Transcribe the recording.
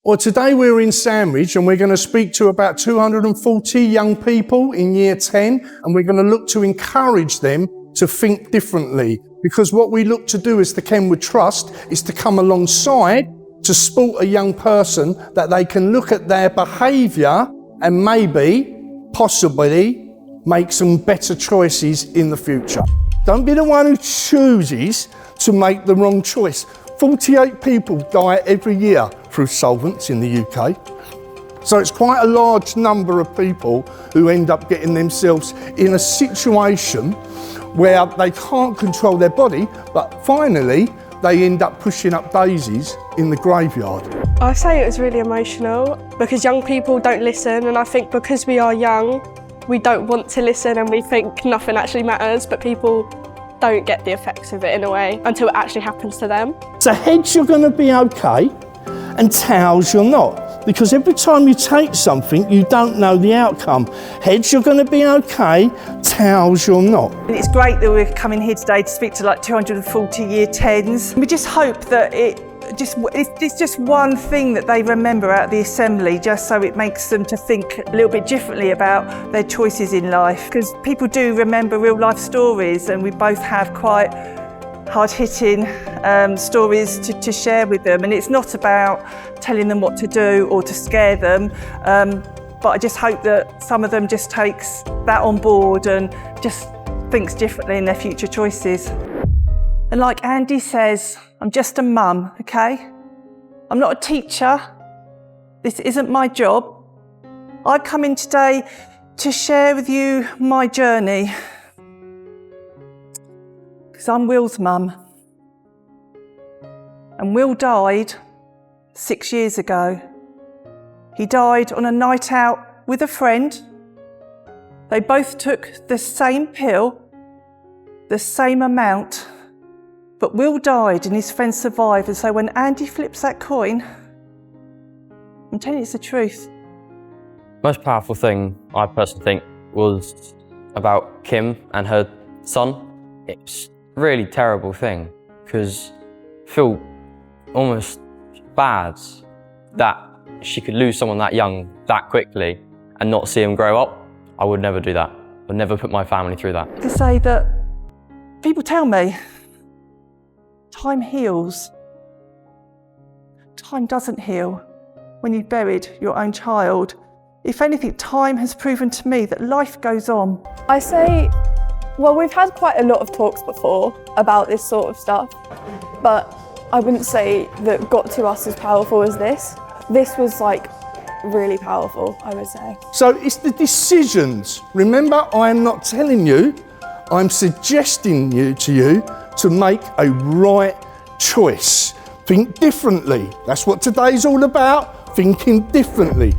Well, today we're in Sandwich and we're going to speak to about 240 young people in year 10, and we're going to look to encourage them to think differently, because what we look to do as the Kenward Trust is to come alongside to support a young person that they can look at their behaviour and maybe, possibly, make some better choices in the future. Don't be the one who chooses to make the wrong choice. 48 people die every year through solvents in the UK. So it's quite a large number of people who end up getting themselves in a situation where they can't control their body, but finally they end up pushing up daisies in the graveyard. I say it was really emotional because young people don't listen, and I think because we are young, we don't want to listen and we think nothing actually matters, but people don't get the effects of it in a way until it actually happens to them. So heads you're going to be okay, and tails you're not. Because every time you take something, you don't know the outcome. Heads you're going to be okay, tails you're not. It's great that we're coming here today to speak to like 240 year 10s. We just hope that it's just one thing that they remember out of the assembly, just so it makes them to think a little bit differently about their choices in life. Because people do remember real life stories, and we both have quite hard-hitting stories to share with them. And it's not about telling them what to do or to scare them, but I just hope that some of them just takes that on board and just thinks differently in their future choices. And like Andy says, I'm just a mum, okay? I'm not a teacher. This isn't my job. I've come in today to share with you my journey, because I'm Will's mum. And Will died 6 years ago. He died on a night out with a friend. They both took the same pill, the same amount, but Will died and his friend survived. And so when Andy flips that coin, I'm telling you it's the truth. Most powerful thing I personally think was about Kim and her son. It's a really terrible thing because I feel almost bad that she could lose someone that young that quickly and not see him grow up. I would never do that. I would never put my family through that. To say that people tell me time heals. Time doesn't heal when you've buried your own child. If anything, time has proven to me that life goes on. I say, well, we've had quite a lot of talks before about this sort of stuff, but I wouldn't say that got to us as powerful as this. This was like really powerful, I would say. So it's the decisions. Remember, I'm not telling you, I'm suggesting to you to make a right choice. Think differently. That's what today's all about, thinking differently.